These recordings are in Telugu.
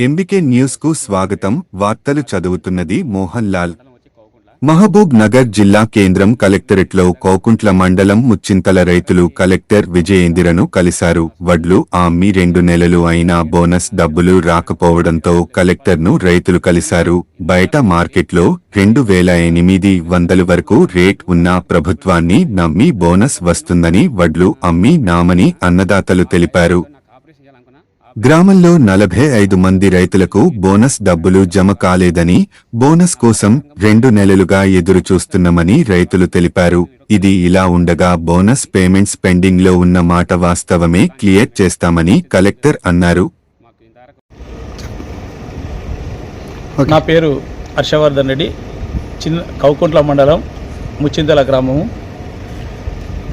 ఎంబీకే న్యూస్ కు స్వాగతం. వార్తలు చదువుతున్నది మోహన్ లాల్. మహబూబ్ నగర్ జిల్లా కేంద్రం కలెక్టరేట్లో కోకుంట్ల మండలం ముచ్చింతల రైతులు కలెక్టర్ విజయేందిరను కలిశారు. వడ్లు అమ్మి 2 నెలలు అయినా బోనస్ డబ్బులు రాకపోవడంతో కలెక్టర్ను రైతులు కలిశారు. బయట మార్కెట్లో 2800 వరకు రేట్ ఉన్న ప్రభుత్వాన్ని నమ్మి బోనస్ వస్తుందని వడ్లు అమ్మి నామని అన్నదాతలు తెలిపారు. గ్రామంలో 45 మంది రైతులకు బోనస్ డబ్బులు జమ కాలేదని, బోనస్ కోసం 2 నెలలుగా ఎదురు చూస్తున్నామని రైతులు తెలిపారు. ఇది ఇలా ఉండగా బోనస్ పేమెంట్స్ పెండింగ్ లో ఉన్న మాట వాస్తవమే, క్లియర్ చేస్తామని కలెక్టర్ అన్నారు. నా పేరు హర్షవర్ధన్ రెడ్డి, కౌకుంట్ల మండలం ముచ్చింతల గ్రామము.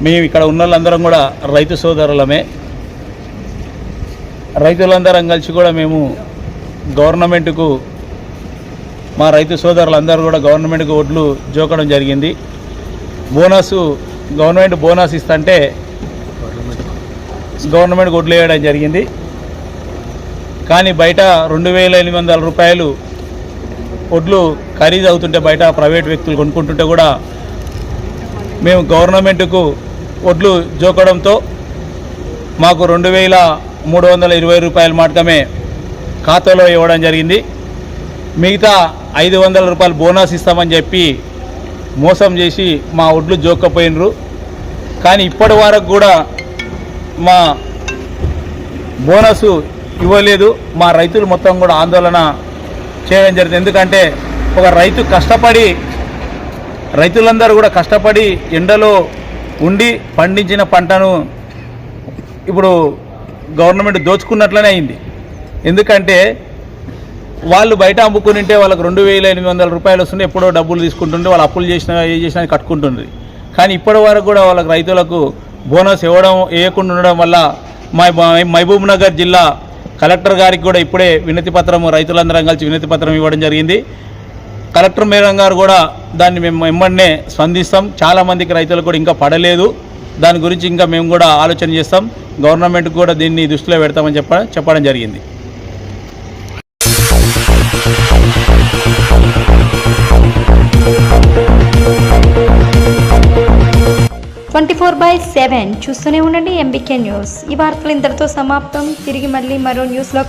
మేము ఇక్కడ ఉన్న వాళ్ళందరం కూడా రైతు సోదరులమే. రైతులందరం కలిసి కూడా మేము గవర్నమెంట్కు, మా రైతు సోదరులందరూ కూడా గవర్నమెంట్కు ఒడ్లు జోకడం జరిగింది. గవర్నమెంట్ బోనస్ ఇస్తుంటే గవర్నమెంట్కి ఒడ్లు వేయడం జరిగింది. కానీ బయట 2800 రూపాయలు ఒడ్లు ఖరీదు అవుతుంటే బయట ప్రైవేట్ వ్యక్తులు కొనుక్కుంటుంటే కూడా మేము గవర్నమెంట్కు ఒడ్లు జోకడంతో మాకు 2320 రూపాయలు మాత్రమే ఖాతాలో ఇవ్వడం జరిగింది. మిగతా 500 రూపాయలు బోనస్ ఇస్తామని చెప్పి మోసం చేసి మా ఒడ్లు జోక్కపోయినరు. కానీ ఇప్పటి వరకు కూడా మా బోనస్ ఇవ్వలేదు. మా రైతులు మొత్తం కూడా ఆందోళన చేయడం జరిగింది. ఎందుకంటే ఒక రైతు రైతులందరూ కూడా కష్టపడి ఎండలో ఉండి పండించిన పంటను ఇప్పుడు గవర్నమెంట్ దోచుకున్నట్లనే అయింది. ఎందుకంటే వాళ్ళు బయట అమ్ముకునింటే వాళ్ళకి 2800 రూపాయలు వస్తుంటే ఎప్పుడో డబ్బులు తీసుకుంటుంటే వాళ్ళు అప్పులు చేసినా కట్టుకుంటుంది. కానీ ఇప్పటి వరకు కూడా వాళ్ళకి రైతులకు బోనస్ వేయకుండా ఉండడం వల్ల మహబూబ్ నగర్ జిల్లా కలెక్టర్ గారికి కూడా ఇప్పుడే వినతి పత్రం, రైతులందరం కలిసి వినతి పత్రం ఇవ్వడం జరిగింది. కలెక్టర్ మేడం గారు కూడా దాన్ని మేము వెంబడినే స్పందిస్తాం. చాలామందికి రైతులకు కూడా ఇంకా పడలేదు. దాని గురించి ఇంకా మేము కూడా ఆలోచన చేస్తాం. గవర్నమెంట్కి కూడా దీన్ని దృష్టిలో పెడతామని చెప్పడం జరిగింది. 24/7 చూస్తూనే ఉండండి ఎంబీకే న్యూస్. ఈ వార్తలు ఇంతటితో సమాప్తం. తిరిగి మళ్ళీ మరో న్యూస్లో